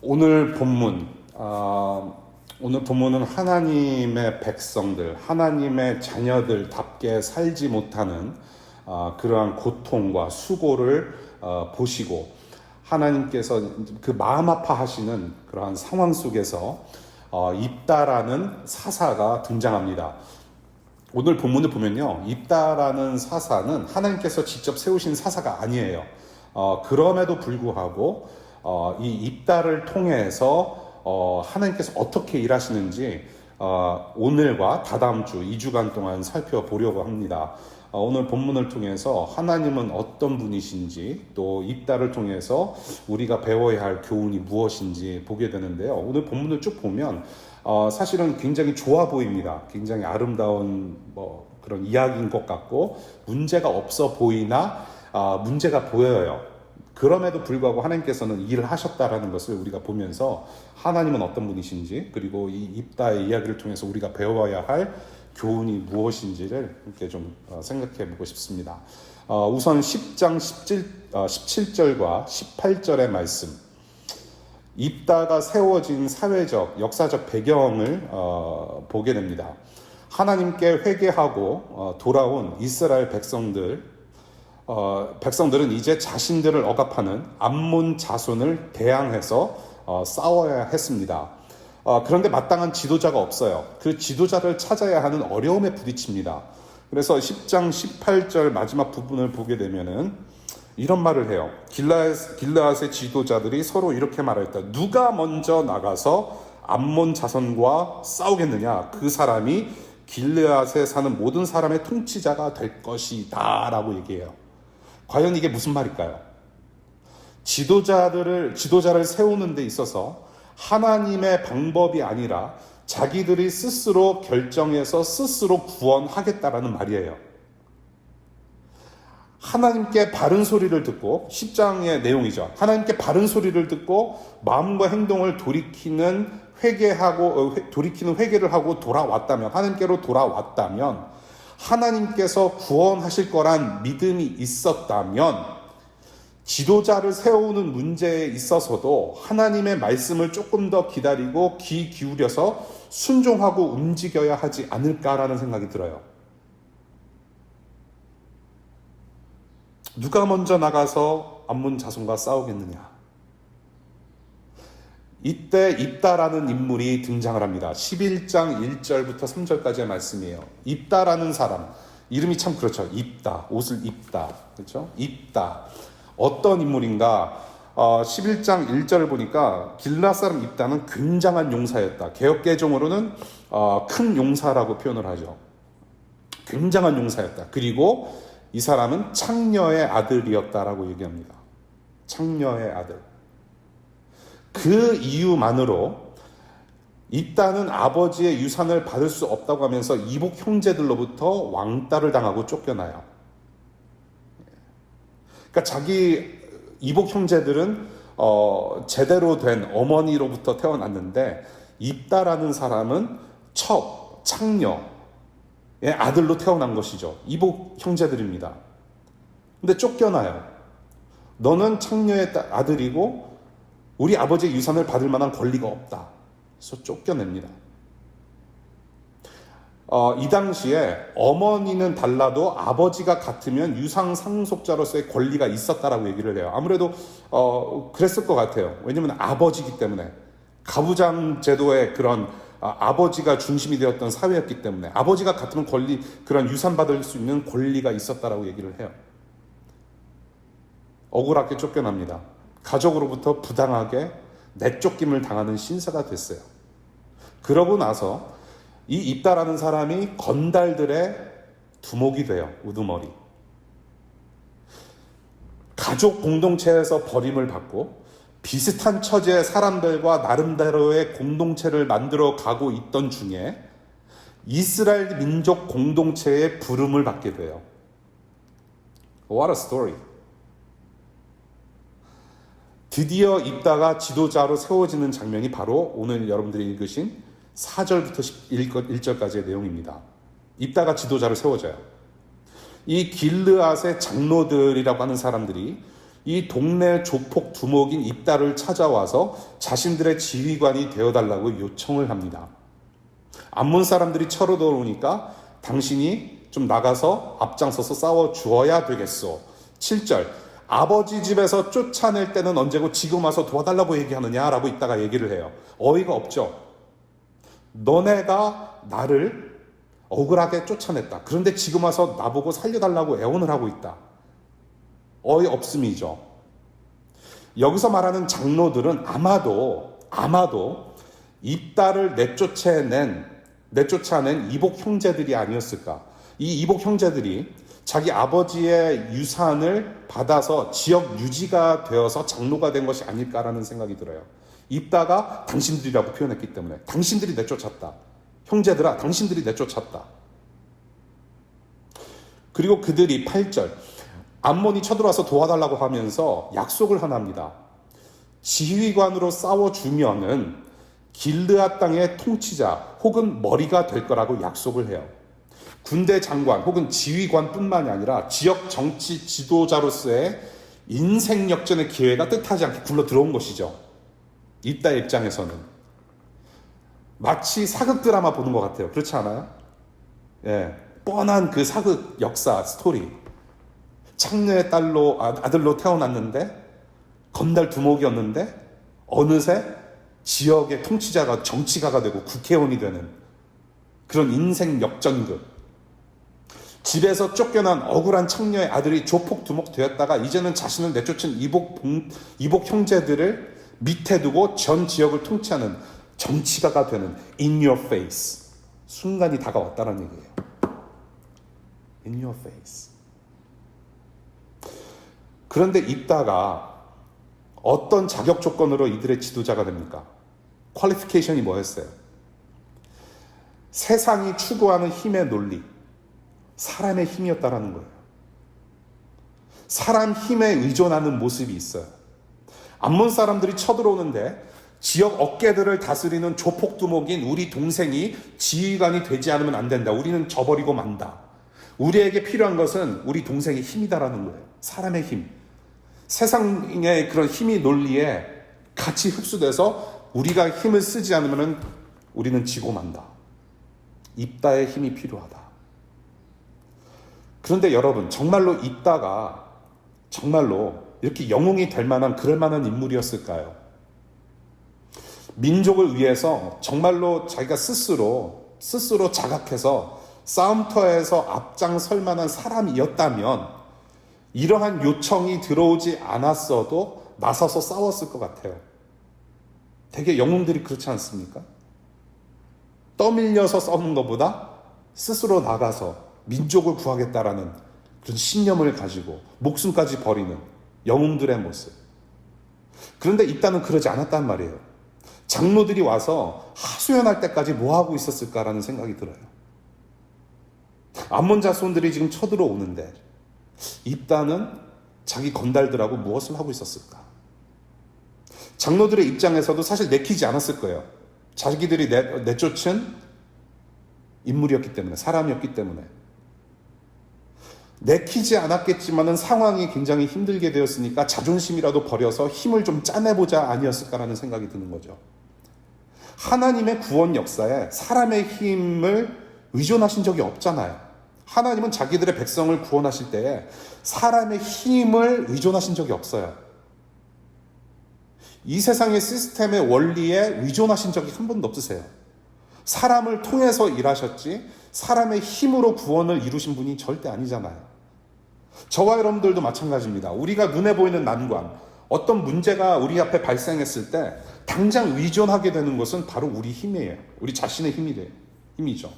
오늘 본문, 오늘 본문은 하나님의 백성들, 하나님의 자녀들답게 살지 못하는 그러한 고통과 수고를 보시고 하나님께서 그 마음 아파하시는 그러한 상황 속에서 입다라는 사사가 등장합니다. 오늘 본문을 보면요, 입다라는 사사는 하나님께서 직접 세우신 사사가 아니에요. 그럼에도 불구하고 이 입다를 통해서 하나님께서 어떻게 일하시는지 오늘과 다다음 주 2주간 동안 살펴보려고 합니다. 오늘 본문을 통해서 하나님은 어떤 분이신지, 또 입다를 통해서 우리가 배워야 할 교훈이 무엇인지 보게 되는데요. 오늘 본문을 쭉 보면 사실은 굉장히 좋아 보입니다. 굉장히 아름다운 그런 이야기인 것 같고 문제가 없어 보이나 문제가 보여요. 그럼에도 불구하고 하나님께서는 일을 하셨다라는 것을 우리가 보면서 하나님은 어떤 분이신지, 그리고 이 입다의 이야기를 통해서 우리가 배워야 할 교훈이 무엇인지를 이렇게 좀 생각해 보고 싶습니다. 우선 10장 17절과 18절의 말씀, 입다가 세워진 사회적, 역사적 배경을 보게 됩니다. 하나님께 회개하고 돌아온 이스라엘 백성들은 이제 자신들을 억압하는 암몬 자손을 대항해서 싸워야 했습니다. 그런데 마땅한 지도자가 없어요. 그 지도자를 찾아야 하는 어려움에 부딪힙니다. 그래서 10장 18절 마지막 부분을 보게 되면은 이런 말을 해요. 길르앗의 지도자들이 서로 이렇게 말했다. 누가 먼저 나가서 암몬 자손과 싸우겠느냐? 그 사람이 길르앗에 사는 모든 사람의 통치자가 될 것이다 라고 얘기해요. 과연 이게 무슨 말일까요? 지도자를 세우는 데 있어서 하나님의 방법이 아니라 자기들이 스스로 결정해서 스스로 구원하겠다라는 말이에요. 하나님께 바른 소리를 듣고, 10장의 내용이죠. 하나님께 바른 소리를 듣고 마음과 행동을 돌이키는 회개를 하고 돌아왔다면, 하나님께로 돌아왔다면, 하나님께서 구원하실 거란 믿음이 있었다면, 지도자를 세우는 문제에 있어서도 하나님의 말씀을 조금 더 기다리고 귀 기울여서 순종하고 움직여야 하지 않을까라는 생각이 들어요. 누가 먼저 나가서 암몬 자손과 싸우겠느냐? 이때 입다라는 인물이 등장을 합니다. 11장 1절부터 3절까지의 말씀이에요. 입다라는 사람, 이름이 참 그렇죠. 입다, 옷을 입다, 그렇죠? 입다. 어떤 인물인가? 11장 1절을 보니까 길르앗 사람 입다는 굉장한 용사였다. 개역개정으로는 큰 용사라고 표현을 하죠. 굉장한 용사였다. 그리고 이 사람은 창녀의 아들이었다라고 얘기합니다. 창녀의 아들. 그 이유만으로 입다는 아버지의 유산을 받을 수 없다고 하면서 이복 형제들로부터 왕따를 당하고 쫓겨나요. 그러니까 자기 이복 형제들은 제대로 된 어머니로부터 태어났는데 입다라는 사람은 창녀의 아들로 태어난 것이죠. 이복 형제들입니다. 근데 쫓겨나요. 너는 창녀의 아들이고 우리 아버지의 유산을 받을 만한 권리가 없다. 그래서 쫓겨냅니다. 이 당시에 어머니는 달라도 아버지가 같으면 유상 상속자로서의 권리가 있었다라고 얘기를 해요. 아무래도 그랬을 것 같아요. 왜냐하면 아버지이기 때문에, 가부장 제도의 그런 아버지가 중심이 되었던 사회였기 때문에 아버지가 같으면 그런 유산 받을 수 있는 권리가 있었다라고 얘기를 해요. 억울하게 쫓겨납니다. 가족으로부터 부당하게 내쫓김을 당하는 신세가 됐어요. 그러고 나서 이 입다라는 사람이 건달들의 두목이 돼요. 우두머리. 가족 공동체에서 버림을 받고 비슷한 처지의 사람들과 나름대로의 공동체를 만들어 가고 있던 중에 이스라엘 민족 공동체의 부름을 받게 돼요. What a story. 드디어 입다가 지도자로 세워지는 장면이 바로 오늘 여러분들이 읽으신 4절부터 1절까지의 내용입니다. 입다가 지도자로 세워져요. 이 길르앗의 장로들이라고 하는 사람들이 이 동네 조폭 두목인 입다를 찾아와서 자신들의 지휘관이 되어달라고 요청을 합니다. 암몬 사람들이 쳐러 들어오니까 당신이 좀 나가서 앞장서서 싸워 주어야 되겠소. 7절, 아버지 집에서 쫓아낼 때는 언제고 지금 와서 도와달라고 얘기하느냐라고 있다가 얘기를 해요. 어이가 없죠. 너네가 나를 억울하게 쫓아냈다. 그런데 지금 와서 나보고 살려달라고 애원을 하고 있다. 어이없음이죠. 여기서 말하는 장로들은 아마도 입다를 내쫓아낸 이복 형제들이 아니었을까. 이 이복 형제들이 자기 아버지의 유산을 받아서 지역 유지가 되어서 장로가 된 것이 아닐까라는 생각이 들어요. 입다가 당신들이라고 표현했기 때문에 당신들이 내쫓았다. 형제들아, 당신들이 내쫓았다. 그리고 그들이 8절, 암몬이 쳐들어와서 도와달라고 하면서 약속을 하나 합니다. 지휘관으로 싸워주면은 길르앗 땅의 통치자 혹은 머리가 될 거라고 약속을 해요. 군대 장관 혹은 지휘관뿐만이 아니라 지역 정치 지도자로서의 인생 역전의 기회가 뜻하지 않게 굴러 들어온 것이죠. 입다의 입장에서는 마치 사극 드라마 보는 것 같아요. 그렇지 않아요? 예, 뻔한 그 사극 역사 스토리. 창녀의 아들로 태어났는데 건달 두목이었는데 어느새 지역의 통치자가 정치가가 되고 국회의원이 되는 그런 인생 역전극. 집에서 쫓겨난 억울한 창녀의 아들이 조폭 두목 되었다가 이제는 자신을 내쫓은 이복 형제들을 밑에 두고 전 지역을 통치하는 정치가가 되는 in your face. 순간이 다가왔다는 얘기예요. in your face. 그런데 입다가 어떤 자격 조건으로 이들의 지도자가 됩니까? 퀄리피케이션이 뭐였어요? 세상이 추구하는 힘의 논리, 사람의 힘이었다라는 거예요. 사람 힘에 의존하는 모습이 있어요. 암몬 사람들이 쳐들어오는데 지역 어깨들을 다스리는 조폭 두목인 우리 동생이 지휘관이 되지 않으면 안 된다. 우리는 져버리고 만다. 우리에게 필요한 것은 우리 동생의 힘이다라는 거예요. 사람의 힘. 세상의 그런 힘이 논리에 같이 흡수돼서 우리가 힘을 쓰지 않으면 우리는 지고 만다. 입다의 힘이 필요하다. 그런데 여러분, 정말로 입다가 정말로 이렇게 영웅이 될 만한 그럴 만한 인물이었을까요? 민족을 위해서 정말로 자기가 스스로 자각해서 싸움터에서 앞장설 만한 사람이었다면 이러한 요청이 들어오지 않았어도 나서서 싸웠을 것 같아요. 되게 영웅들이 그렇지 않습니까? 떠밀려서 싸우는 것보다 스스로 나가서 민족을 구하겠다라는 그런 신념을 가지고 목숨까지 버리는 영웅들의 모습. 그런데 입다는 그러지 않았단 말이에요. 장로들이 와서 하소연할 때까지 뭐 하고 있었을까라는 생각이 들어요. 암몬 자손들이 지금 쳐들어오는데 입다는 자기 건달들하고 무엇을 하고 있었을까? 장로들의 입장에서도 사실 내키지 않았을 거예요. 자기들이 내쫓은 인물이었기 때문에, 사람이었기 때문에. 내키지 않았겠지만은 상황이 굉장히 힘들게 되었으니까 자존심이라도 버려서 힘을 좀 짜내보자 아니었을까라는 생각이 드는 거죠. 하나님의 구원 역사에 사람의 힘을 의존하신 적이 없잖아요. 하나님은 자기들의 백성을 구원하실 때에 사람의 힘을 의존하신 적이 없어요. 이 세상의 시스템의 원리에 의존하신 적이 한 번도 없으세요. 사람을 통해서 일하셨지 사람의 힘으로 구원을 이루신 분이 절대 아니잖아요. 저와 여러분들도 마찬가지입니다. 우리가 눈에 보이는 난관, 어떤 문제가 우리 앞에 발생했을 때 당장 의존하게 되는 것은 바로 우리 힘이에요. 우리 자신의 힘이죠.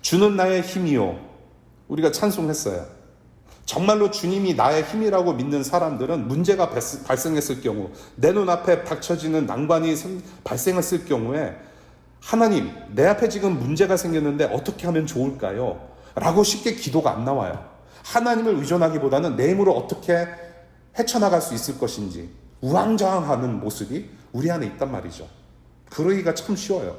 주는 나의 힘이요. 우리가 찬송했어요. 정말로 주님이 나의 힘이라고 믿는 사람들은 문제가 발생했을 경우, 내 눈앞에 닥쳐지는 난관이 발생했을 경우에 하나님, 내 앞에 지금 문제가 생겼는데 어떻게 하면 좋을까요? 라고 쉽게 기도가 안 나와요. 하나님을 의존하기보다는 내 힘으로 어떻게 헤쳐나갈 수 있을 것인지 우왕좌왕하는 모습이 우리 안에 있단 말이죠. 그러기가 참 쉬워요.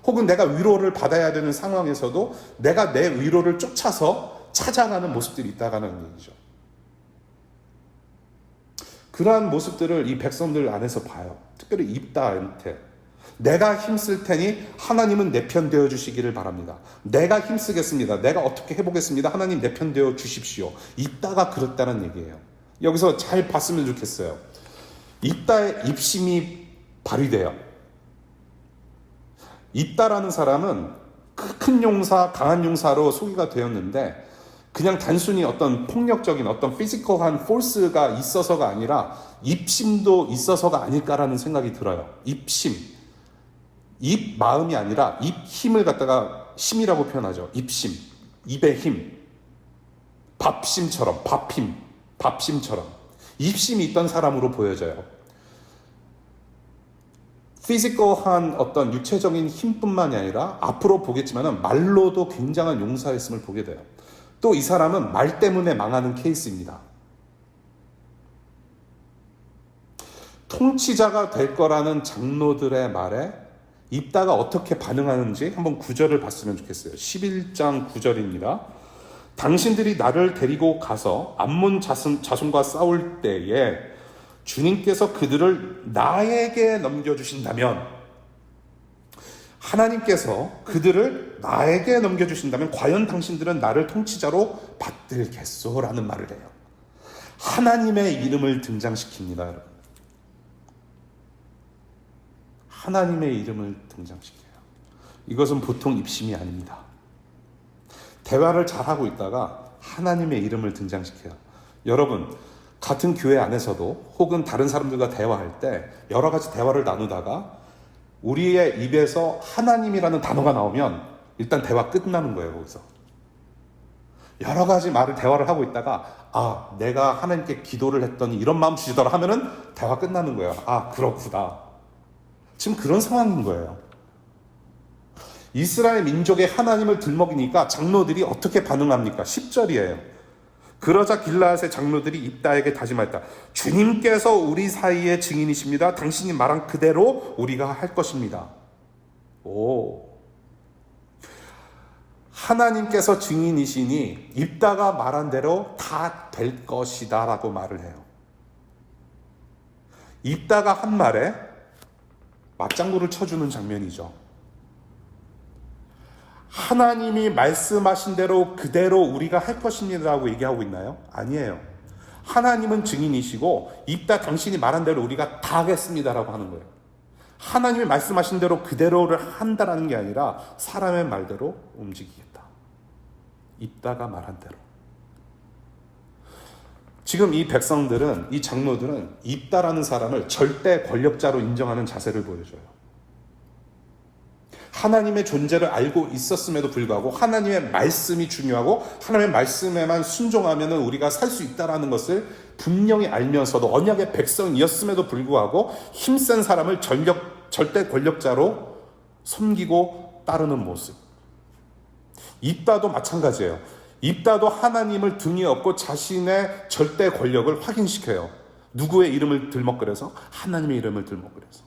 혹은 내가 위로를 받아야 되는 상황에서도 내가 내 위로를 쫓아서 찾아가는 모습들이 있다는 얘기죠. 그러한 모습들을 이 백성들 안에서 봐요. 특별히 입다한테 내가 힘쓸 테니 하나님은 내 편 되어 주시기를 바랍니다. 내가 힘쓰겠습니다. 내가 어떻게 해보겠습니다. 하나님 내 편 되어 주십시오. 입다가 그렇다는 얘기예요. 여기서 잘 봤으면 좋겠어요. 입다의 입심이 발휘돼요. 입다라는 사람은 큰 용사, 강한 용사로 소개가 되었는데 그냥 단순히 어떤 폭력적인 어떤 피지컬한 포스가 있어서가 아니라 입심도 있어서가 아닐까라는 생각이 들어요. 입심. 입 마음이 아니라 입 힘을 갖다가 심이라고 표현하죠. 입심. 입의 힘. 밥심처럼, 밥힘. 밥심처럼. 입심이 있던 사람으로 보여져요. 피지컬한 어떤 육체적인 힘뿐만이 아니라 앞으로 보겠지만 말로도 굉장한 용사였음을 보게 돼요. 또 이 사람은 말 때문에 망하는 케이스입니다. 통치자가 될 거라는 장로들의 말에 입다가 어떻게 반응하는지 한번 구절을 봤으면 좋겠어요. 11장 9절입니다. 당신들이 나를 데리고 가서 암몬 자손과 싸울 때에 주님께서 그들을 나에게 넘겨주신다면, 하나님께서 그들을 나에게 넘겨주신다면 과연 당신들은 나를 통치자로 받들겠소? 라는 말을 해요. 하나님의 이름을 등장시킵니다, 여러분. 하나님의 이름을 등장시켜요. 이것은 보통 입심이 아닙니다. 대화를 잘하고 있다가 하나님의 이름을 등장시켜요. 여러분, 같은 교회 안에서도 혹은 다른 사람들과 대화할 때 여러 가지 대화를 나누다가 우리의 입에서 하나님이라는 단어가 나오면 일단 대화 끝나는 거예요. 거기서 여러 가지 대화를 하고 있다가 내가 하나님께 기도를 했더니 이런 마음 주시더라 하면은 대화 끝나는 거예요. 그렇구나. 지금 그런 상황인 거예요. 이스라엘 민족의 하나님을 들먹이니까 장로들이 어떻게 반응합니까? 10절이에요. 그러자 길라앗의 장로들이 입다에게 다짐하였다. 주님께서 우리 사이의 증인이십니다. 당신이 말한 그대로 우리가 할 것입니다. 하나님께서 증인이시니 입다가 말한 대로 다 될 것이다 라고 말을 해요. 입다가 한 말에 맞장구를 쳐주는 장면이죠. 하나님이 말씀하신 대로 그대로 우리가 할 것입니다 라고 얘기하고 있나요? 아니에요. 하나님은 증인이시고 입다 당신이 말한 대로 우리가 다 하겠습니다 라고 하는 거예요. 하나님이 말씀하신 대로 그대로를 한다라는 게 아니라 사람의 말대로 움직이겠다. 입다가 말한 대로. 지금 이 백성들은, 이 장로들은 입다라는 사람을 절대 권력자로 인정하는 자세를 보여줘요. 하나님의 존재를 알고 있었음에도 불구하고 하나님의 말씀이 중요하고 하나님의 말씀에만 순종하면 우리가 살 수 있다는 것을 분명히 알면서도 언약의 백성이었음에도 불구하고 힘센 사람을 절대 권력자로 섬기고 따르는 모습. 입다도 마찬가지예요. 입다도 하나님을 등에 업고 자신의 절대 권력을 확인시켜요. 누구의 이름을 들먹거려서? 하나님의 이름을 들먹거려서.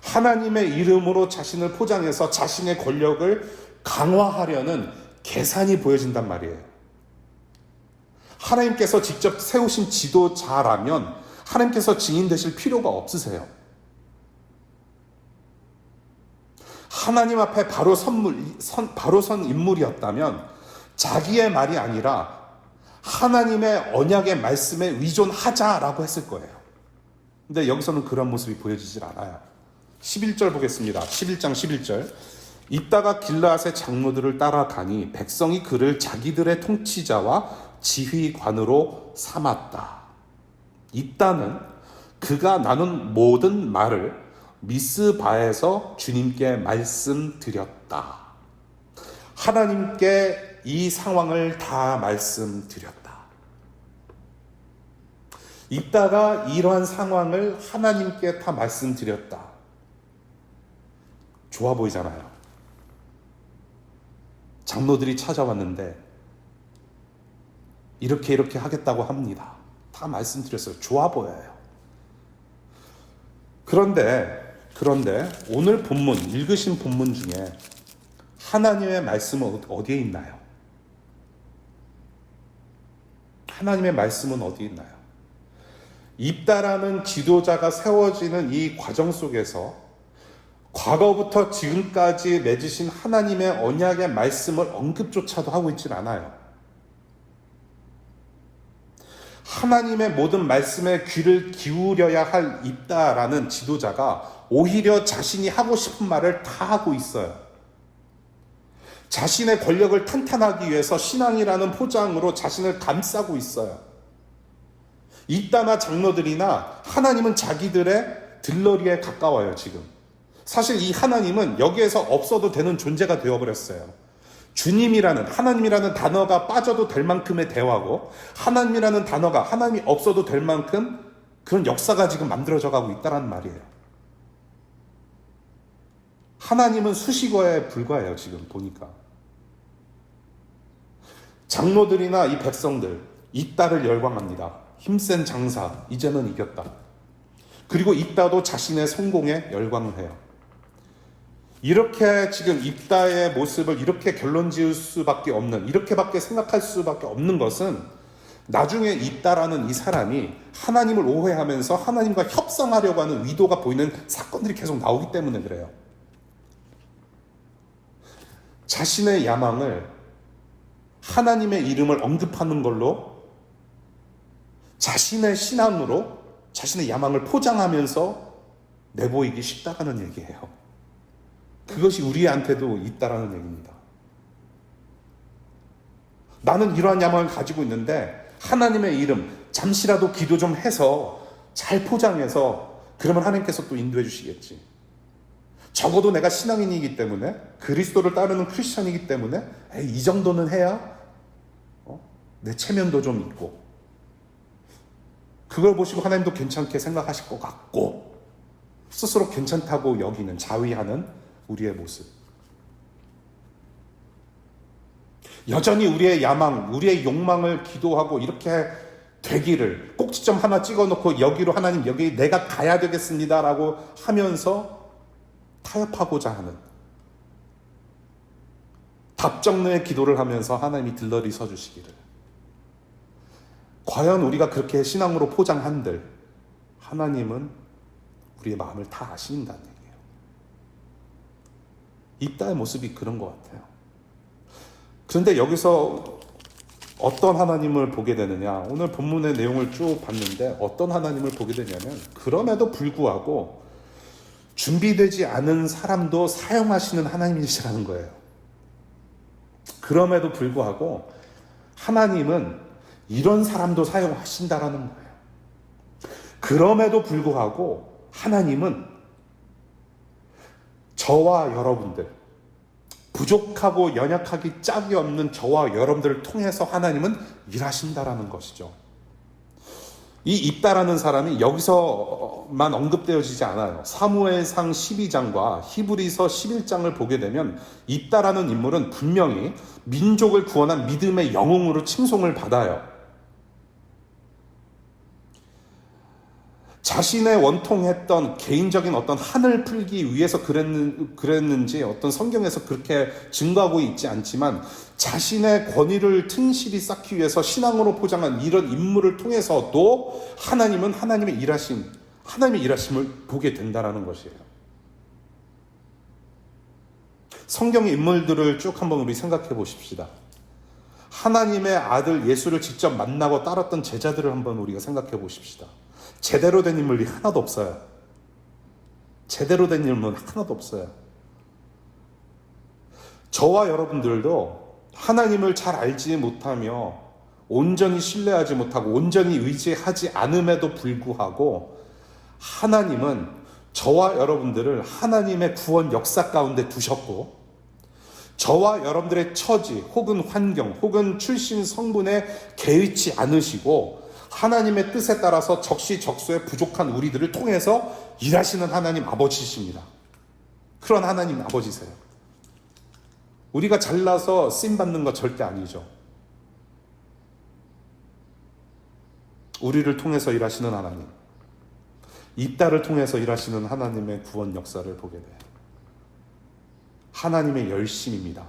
하나님의 이름으로 자신을 포장해서 자신의 권력을 강화하려는 계산이 보여진단 말이에요. 하나님께서 직접 세우신 지도자라면 하나님께서 증인 되실 필요가 없으세요. 하나님 앞에 바로 선 인물이었다면 자기의 말이 아니라 하나님의 언약의 말씀에 의존하자라고 했을 거예요. 근데 여기서는 그런 모습이 보여지질 않아요. 11절 보겠습니다. 11장 11절. 입다가 길라앗의 장로들을 따라가니 백성이 그를 자기들의 통치자와 지휘관으로 삼았다. 입다는 그가 나눈 모든 말을 미스바에서 주님께 말씀드렸다. 하나님께 이 상황을 다 말씀드렸다. 입다가 이러한 상황을 하나님께 다 말씀드렸다. 좋아 보이잖아요. 장로들이 찾아왔는데 이렇게 하겠다고 합니다. 다 말씀드렸어요. 좋아 보여요. 그런데 오늘 본문, 읽으신 본문 중에 하나님의 말씀은 어디에 있나요? 하나님의 말씀은 어디에 있나요? 입다라는 지도자가 세워지는 이 과정 속에서 과거부터 지금까지 맺으신 하나님의 언약의 말씀을 언급조차도 하고 있질 않아요. 하나님의 모든 말씀에 귀를 기울여야 할 입다라는 지도자가 오히려 자신이 하고 싶은 말을 다 하고 있어요. 자신의 권력을 탄탄하기 위해서 신앙이라는 포장으로 자신을 감싸고 있어요. 입다나 장로들이나 하나님은 자기들의 들러리에 가까워요, 지금. 사실 이 하나님은 여기에서 없어도 되는 존재가 되어버렸어요. 주님이라는, 하나님이라는 단어가 빠져도 될 만큼의 대화고, 하나님이라는 단어가 하나님이 없어도 될 만큼 그런 역사가 지금 만들어져 가고 있다는 말이에요. 하나님은 수식어에 불과해요, 지금 보니까. 장로들이나 이 백성들, 입다를 열광합니다. 힘센 장사, 이제는 이겼다. 그리고 입다도 자신의 성공에 열광을 해요. 이렇게 지금 입다의 모습을 이렇게 결론 지을 수밖에 없는, 이렇게밖에 생각할 수밖에 없는 것은 나중에 입다라는 이 사람이 하나님을 오해하면서 하나님과 협상하려고 하는 의도가 보이는 사건들이 계속 나오기 때문에 그래요. 자신의 야망을 하나님의 이름을 언급하는 걸로 자신의 신앙으로 자신의 야망을 포장하면서 내보이기 쉽다라는 얘기예요. 그것이 우리한테도 있다라는 얘기입니다. 나는 이러한 야망을 가지고 있는데 하나님의 이름 잠시라도 기도 좀 해서 잘 포장해서 그러면 하나님께서 또 인도해 주시겠지. 적어도 내가 신앙인이기 때문에 그리스도를 따르는 크리스천이기 때문에 이 정도는 해야 내 체면도 좀 있고 그걸 보시고 하나님도 괜찮게 생각하실 것 같고 스스로 괜찮다고 여기는 자위하는 우리의 모습. 여전히 우리의 야망, 우리의 욕망을 기도하고 이렇게 되기를 꼭지점 하나 찍어놓고 여기로 하나님 여기 내가 가야 되겠습니다라고 하면서 타협하고자 하는 답정너의 기도를 하면서 하나님이 들러리 서주시기를. 과연 우리가 그렇게 신앙으로 포장한들 하나님은 우리의 마음을 다 아신다는 얘기예요. 입다의 모습이 그런 것 같아요. 그런데 여기서 어떤 하나님을 보게 되느냐, 오늘 본문의 내용을 쭉 봤는데 어떤 하나님을 보게 되냐면 그럼에도 불구하고 준비되지 않은 사람도 사용하시는 하나님이시라는 거예요. 그럼에도 불구하고 하나님은 이런 사람도 사용하신다라는 거예요. 그럼에도 불구하고 하나님은 저와 여러분들, 부족하고 연약하기 짝이 없는 저와 여러분들을 통해서 하나님은 일하신다라는 것이죠. 이 입다라는 사람이 여기서만 언급되어지지 않아요. 사무엘상 12장과 히브리서 11장을 보게 되면 입다라는 인물은 분명히 민족을 구원한 믿음의 영웅으로 칭송을 받아요. 자신의 원통했던 개인적인 어떤 한을 풀기 위해서 그랬는지 어떤 성경에서 그렇게 증거하고 있지 않지만 자신의 권위를 튼실히 쌓기 위해서 신앙으로 포장한 이런 인물을 통해서도 하나님은 하나님의 일하심을 보게 된다는 것이에요. 성경의 인물들을 쭉 한번 우리 생각해 보십시다. 하나님의 아들 예수를 직접 만나고 따랐던 제자들을 한번 우리가 생각해 보십시다. 제대로 된 인물이 하나도 없어요. 제대로 된 인물은 하나도 없어요. 저와 여러분들도 하나님을 잘 알지 못하며 온전히 신뢰하지 못하고 온전히 의지하지 않음에도 불구하고 하나님은 저와 여러분들을 하나님의 구원 역사 가운데 두셨고 저와 여러분들의 처지 혹은 환경 혹은 출신 성분에 개의치 않으시고 하나님의 뜻에 따라서 적시적소에 부족한 우리들을 통해서 일하시는 하나님 아버지십니다. 그런 하나님 아버지세요. 우리가 잘나서 쓰임받는 거 절대 아니죠. 우리를 통해서 일하시는 하나님, 입다를 통해서 일하시는 하나님의 구원 역사를 보게 돼요. 하나님의 열심입니다.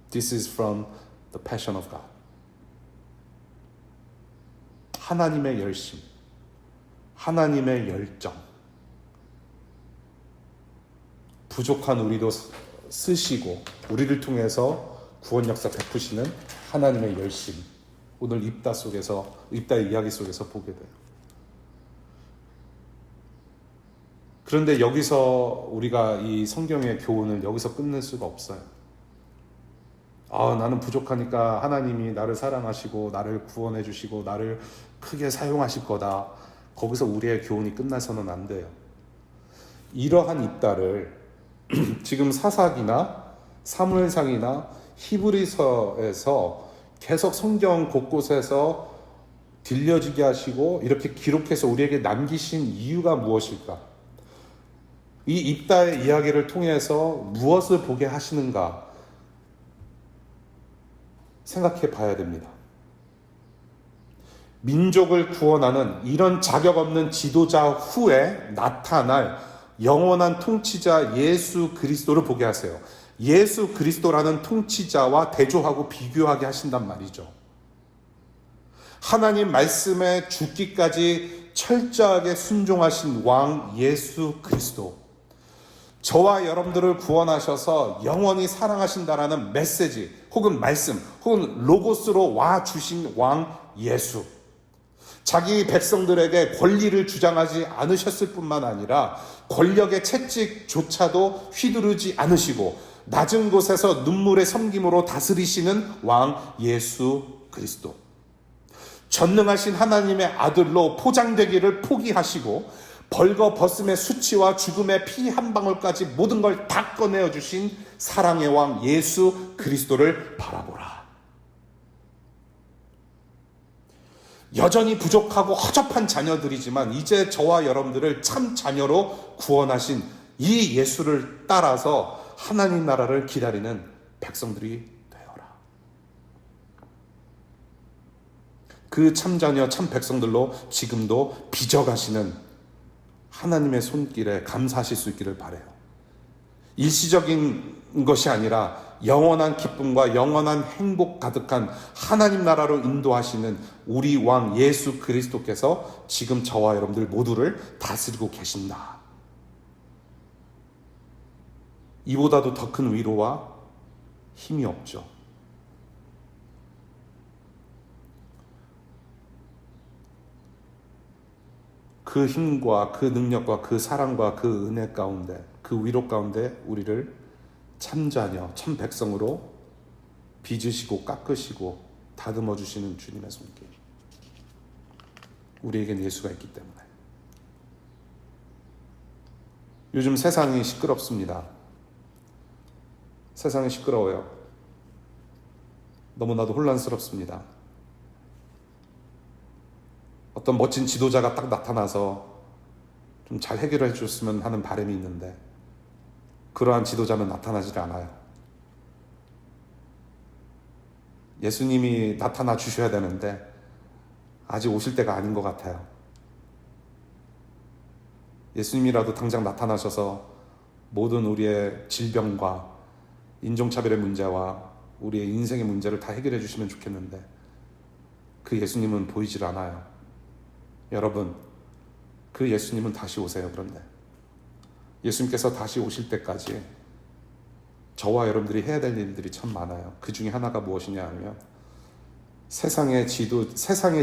This is from the passion of God. 하나님의 열심, 하나님의 열정, 부족한 우리도 쓰시고 우리를 통해서 구원 역사 베푸시는 하나님의 열심, 오늘 입다의 이야기 속에서 보게 돼요. 그런데 여기서 우리가 이 성경의 교훈을 여기서 끝낼 수가 없어요. 나는 부족하니까 하나님이 나를 사랑하시고 나를 구원해 주시고 나를 크게 사용하실 거다. 거기서 우리의 교훈이 끝나서는 안 돼요. 이러한 입다를 지금 사사기나 사무엘상이나 히브리서에서 계속 성경 곳곳에서 들려지게 하시고 이렇게 기록해서 우리에게 남기신 이유가 무엇일까? 이 입다의 이야기를 통해서 무엇을 보게 하시는가 생각해 봐야 됩니다. 민족을 구원하는 이런 자격 없는 지도자 후에 나타날 영원한 통치자 예수 그리스도를 보게 하세요. 예수 그리스도라는 통치자와 대조하고 비교하게 하신단 말이죠. 하나님 말씀에 죽기까지 철저하게 순종하신 왕 예수 그리스도, 저와 여러분들을 구원하셔서 영원히 사랑하신다라는 메시지 혹은 말씀 혹은 로고스로 와 주신 왕 예수, 자기 백성들에게 권리를 주장하지 않으셨을 뿐만 아니라 권력의 채찍조차도 휘두르지 않으시고 낮은 곳에서 눈물의 섬김으로 다스리시는 왕 예수 그리스도, 전능하신 하나님의 아들로 포장되기를 포기하시고 벌거벗음의 수치와 죽음의 피 한 방울까지 모든 걸 다 꺼내어 주신 사랑의 왕 예수 그리스도를 바라보라. 여전히 부족하고 허접한 자녀들이지만 이제 저와 여러분들을 참 자녀로 구원하신 이 예수를 따라서 하나님 나라를 기다리는 백성들이 되어라. 그 참 자녀 참 백성들로 지금도 빚어가시는 하나님의 손길에 감사하실 수 있기를 바라요. 일시적인 것이 아니라 영원한 기쁨과 영원한 행복 가득한 하나님 나라로 인도하시는 우리 왕 예수 그리스도께서 지금 저와 여러분들 모두를 다스리고 계신다. 이보다도 더 큰 위로와 힘이 없죠. 그 힘과 그 능력과 그 사랑과 그 은혜 가운데, 그 위로 가운데 우리를 참 자녀, 참 백성으로 빚으시고 깎으시고 다듬어 주시는 주님의 손길. 우리에겐 예수가 있기 때문에. 요즘 세상이 시끄럽습니다. 세상이 시끄러워요. 너무나도 혼란스럽습니다. 어떤 멋진 지도자가 딱 나타나서 좀 잘 해결해 줬으면 하는 바람이 있는데 그러한 지도자는 나타나질 않아요. 예수님이 나타나 주셔야 되는데 아직 오실 때가 아닌 것 같아요. 예수님이라도 당장 나타나셔서 모든 우리의 질병과 인종차별의 문제와 우리의 인생의 문제를 다 해결해 주시면 좋겠는데 그 예수님은 보이질 않아요. 여러분, 그 예수님은 다시 오세요. 그런데 예수님께서 다시 오실 때까지 저와 여러분들이 해야 될 일들이 참 많아요. 그 중에 하나가 무엇이냐 하면 세상의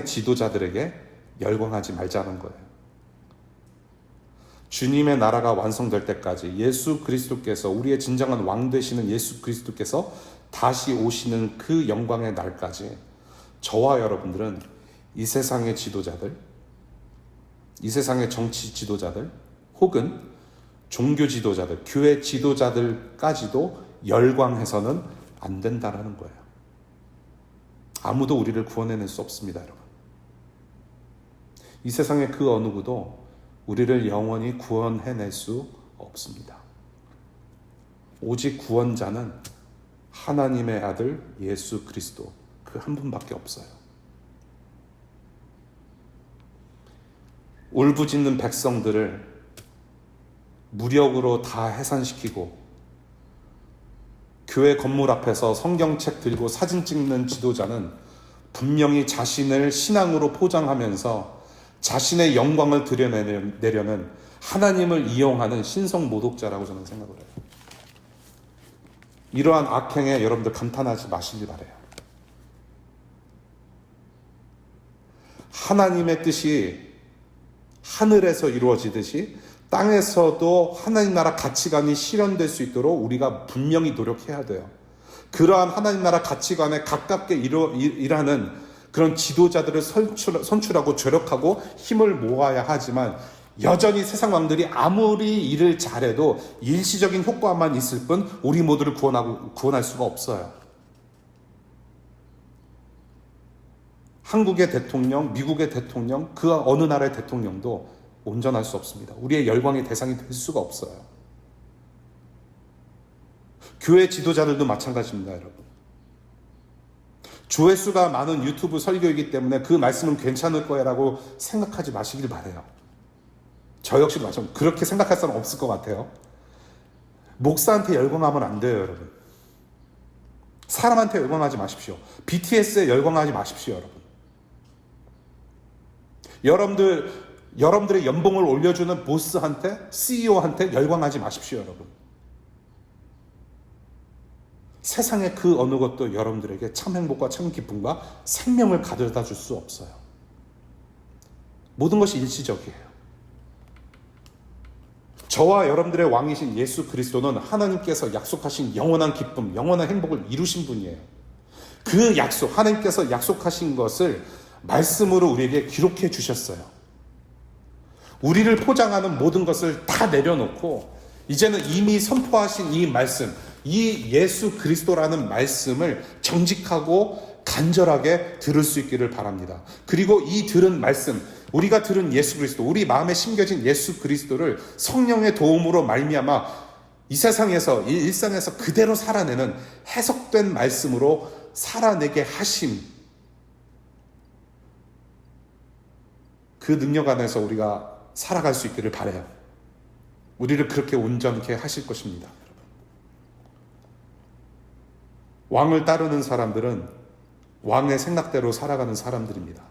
지도자들에게 열광하지 말자는 거예요. 주님의 나라가 완성될 때까지 예수 그리스도께서, 우리의 진정한 왕 되시는 예수 그리스도께서 다시 오시는 그 영광의 날까지 저와 여러분들은 이 세상의 지도자들, 이 세상의 정치 지도자들 혹은 종교 지도자들, 교회 지도자들까지도 열광해서는 안 된다라는 거예요. 아무도 우리를 구원해낼 수 없습니다, 여러분. 이 세상의 그 어느 누구도 우리를 영원히 구원해낼 수 없습니다. 오직 구원자는 하나님의 아들 예수 그리스도, 그 한 분밖에 없어요. 울부짖는 백성들을 무력으로 다 해산시키고 교회 건물 앞에서 성경책 들고 사진 찍는 지도자는 분명히 자신을 신앙으로 포장하면서 자신의 영광을 드러내려는 하나님을 이용하는 신성 모독자라고 저는 생각을 해요. 이러한 악행에 여러분들 감탄하지 마시길 바라요. 하나님의 뜻이 하늘에서 이루어지듯이 땅에서도 하나님 나라 가치관이 실현될 수 있도록 우리가 분명히 노력해야 돼요. 그러한 하나님 나라 가치관에 가깝게 일하는 그런 지도자들을 선출하고 조력하고 힘을 모아야 하지만 여전히 세상 왕들이 아무리 일을 잘해도 일시적인 효과만 있을 뿐 우리 모두를 구원할 수가 없어요. 한국의 대통령, 미국의 대통령, 그 어느 나라의 대통령도 온전할 수 없습니다. 우리의 열광의 대상이 될 수가 없어요. 교회 지도자들도 마찬가지입니다, 여러분. 조회수가 많은 유튜브 설교이기 때문에 그 말씀은 괜찮을 거야라고 생각하지 마시길 바라요. 저 역시도 마찬가지로 그렇게 생각할 사람 없을 것 같아요. 목사한테 열광하면 안 돼요, 여러분. 사람한테 열광하지 마십시오. BTS에 열광하지 마십시오, 여러분. 여러분들의 연봉을 올려주는 보스한테, CEO한테 열광하지 마십시오, 여러분. 세상의 그 어느 것도 여러분들에게 참 행복과 참 기쁨과 생명을 가져다 줄 수 없어요. 모든 것이 일시적이에요. 저와 여러분들의 왕이신 예수 그리스도는 하나님께서 약속하신 영원한 기쁨, 영원한 행복을 이루신 분이에요. 그 약속, 하나님께서 약속하신 것을 말씀으로 우리에게 기록해 주셨어요. 우리를 포장하는 모든 것을 다 내려놓고 이제는 이미 선포하신 이 말씀, 이 예수 그리스도라는 말씀을 정직하고 간절하게 들을 수 있기를 바랍니다. 그리고 이 들은 말씀, 우리가 들은 예수 그리스도, 우리 마음에 심겨진 예수 그리스도를 성령의 도움으로 말미암아 이 세상에서, 이 일상에서 그대로 살아내는 해석된 말씀으로 살아내게 하심, 그 능력 안에서 우리가 살아갈 수 있기를 바라요. 우리를 그렇게 온전케 하실 것입니다. 왕을 따르는 사람들은 왕의 생각대로 살아가는 사람들입니다.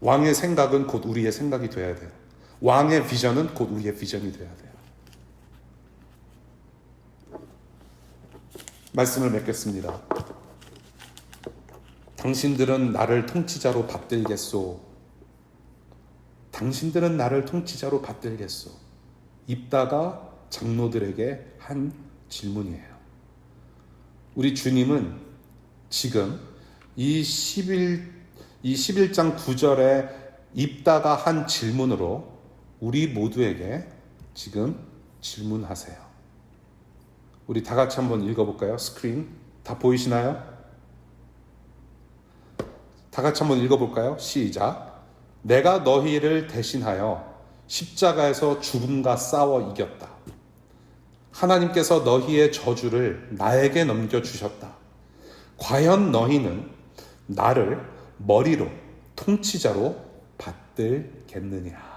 왕의 생각은 곧 우리의 생각이 되어야 돼요. 왕의 비전은 곧 우리의 비전이 되어야 돼요. 말씀을 맺겠습니다. 당신들은 나를 통치자로 받들겠소. 당신들은 나를 통치자로 받들겠소. 입다가 장로들에게 한 질문이에요. 우리 주님은 지금 이 11장 9절에 입다가 한 질문으로 우리 모두에게 지금 질문하세요. 우리 다 같이 한번 읽어볼까요? 스크린 다 보이시나요? 다 같이 한번 읽어볼까요? 시작. 내가 너희를 대신하여 십자가에서 죽음과 싸워 이겼다. 하나님께서 너희의 저주를 나에게 넘겨주셨다. 과연 너희는 나를 머리로, 통치자로 받들겠느냐?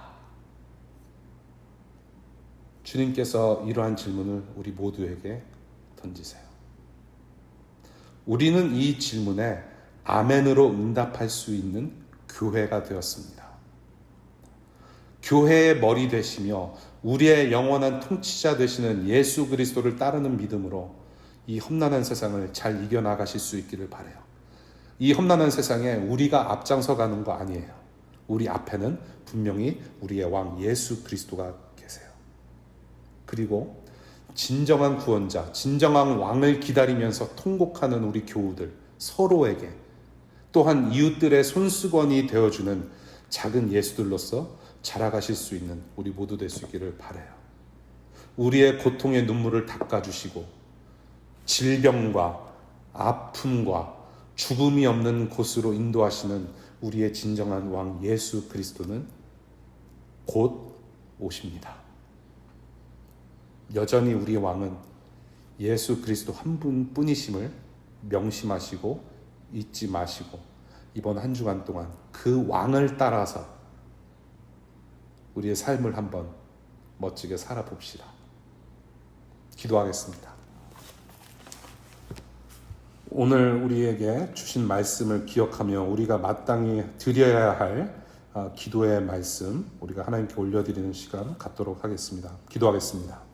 주님께서 이러한 질문을 우리 모두에게 던지세요. 우리는 이 질문에 아멘으로 응답할 수 있는 교회가 되었습니다. 교회의 머리 되시며 우리의 영원한 통치자 되시는 예수 그리스도를 따르는 믿음으로 이 험난한 세상을 잘 이겨나가실 수 있기를 바라요. 이 험난한 세상에 우리가 앞장서 가는 거 아니에요. 우리 앞에는 분명히 우리의 왕 예수 그리스도가 계세요. 그리고 진정한 구원자, 진정한 왕을 기다리면서 통곡하는 우리 교우들 서로에게 또한 이웃들의 손수건이 되어주는 작은 예수들로서 자라가실 수 있는 우리 모두 될 수 있기를 바라요. 우리의 고통의 눈물을 닦아주시고 질병과 아픔과 죽음이 없는 곳으로 인도하시는 우리의 진정한 왕 예수 그리스도는 곧 오십니다. 여전히 우리의 왕은 예수 그리스도 한 분뿐이심을 명심하시고 잊지 마시고 이번 한 주간 동안 그 왕을 따라서 우리의 삶을 한번 멋지게 살아봅시다. 기도하겠습니다. 오늘 우리에게 주신 말씀을 기억하며 우리가 마땅히 드려야 할 기도의 말씀 우리가 하나님께 올려드리는 시간 갖도록 하겠습니다. 기도하겠습니다.